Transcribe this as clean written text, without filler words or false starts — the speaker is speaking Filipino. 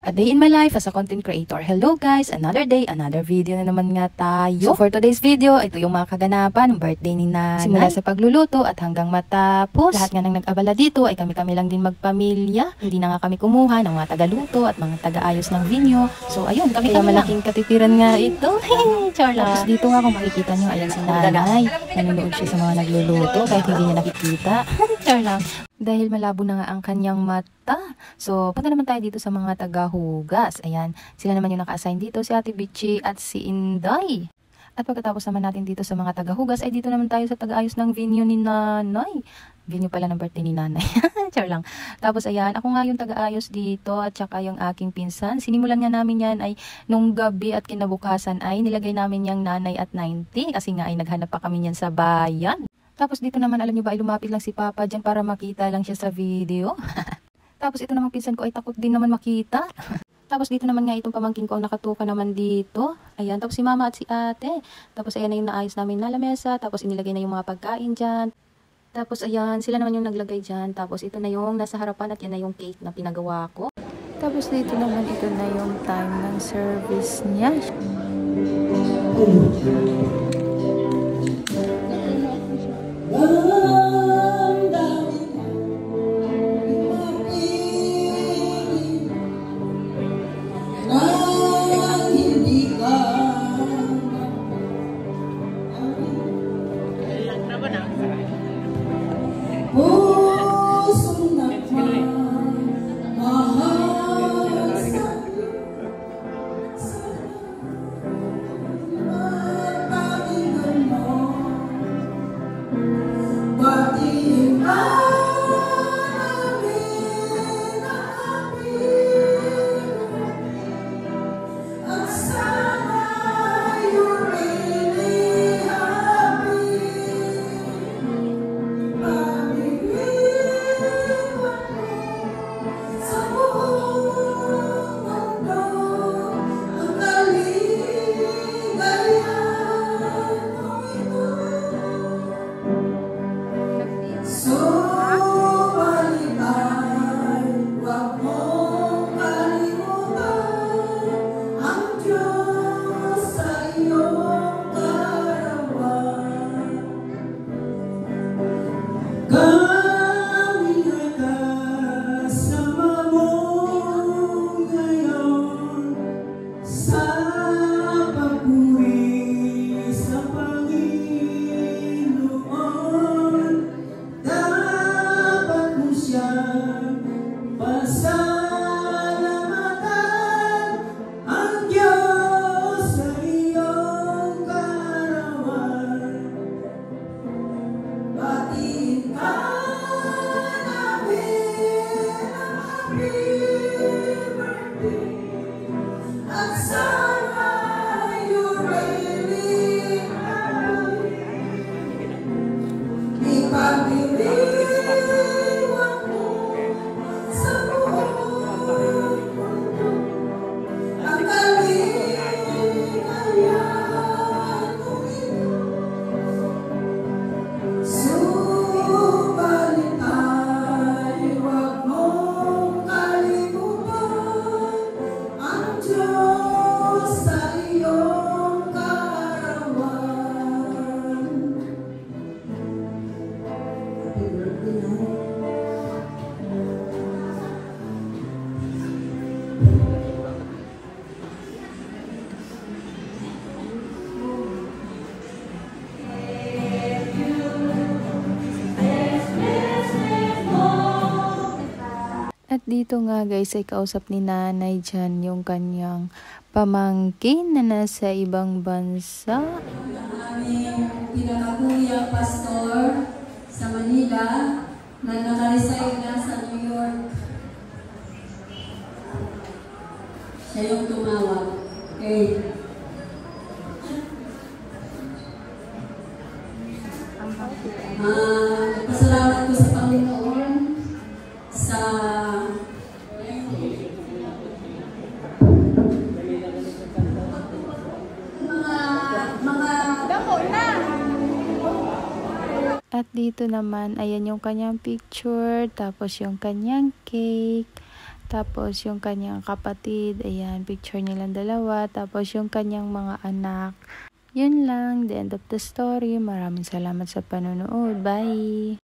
A day in my life as a content creator. Hello guys, another day, another video na naman nga tayo. So for today's video, ito yung mga kaganapan ng birthday ni Nanay. Simula sa pagluluto at hanggang matapos. Lahat nga nang nag-abala dito ay kami-kami lang din magpamilya. Hindi na nga kami kumuha ng mga tagaluto at mga taga-ayos ng video. So ayun, kami malaking katipiran nga ito. Char lang. Tapos dito nga kung makikita nyo, ayan si Nanay. Nanonood siya sa mga nagluluto kahit hindi niya nakikita. Char lang. Dahil malabo na nga ang kanyang mata. So, punta naman tayo dito sa mga taga-hugas. Ayan, sila naman yung naka-assign dito, si Ate Bichi at si Inday. At pagkatapos naman natin dito sa mga taga-hugas, ay dito naman tayo sa taga-ayos ng venue ni Nanay. Venue pala ng birthday ni Nanay. Char lang. Tapos ayan, ako nga yung taga-ayos dito at saka yung aking pinsan. Sinimulan nga namin yan ay nung gabi at kinabukasan ay nilagay namin yung Nanay at 90 kasi nga ay naghanap pa kami yan sa bayan. Tapos dito naman, alam nyo ba, ay lumapit lang si Papa dyan para makita lang siya sa video. Tapos ito naman pinsan ko ay takot din naman makita. Tapos dito naman nga itong pamangkin ko ang nakatuka naman dito. Ayan, tapos si Mama at si Ate. Tapos ayan na yung naayos namin na lamesa. Tapos inilagay na yung mga pagkain dyan. Tapos ayan, sila naman yung naglagay dyan. Tapos ito na yung nasa harapan at yan na yung cake na pinagawa ko. Tapos dito naman ito na yung time ng service niya. At dito nga guys ay kausap ni Nanay dyan yung kanyang pamangkin na nasa ibang bansa. Ang aming pinakakuya pastor sa Manila na nakaresign na sa New York. Siya yung tumawag. Okay. Nagpasalamat ko sa Panginoon sa At dito naman, ayan yung kanyang picture, tapos yung kanyang cake. Tapos yung kanyang kapatid, ayan, picture nilang dalawa. Tapos yung kanyang mga anak. Yun lang, the end of the story. Maraming salamat sa panonood. Bye!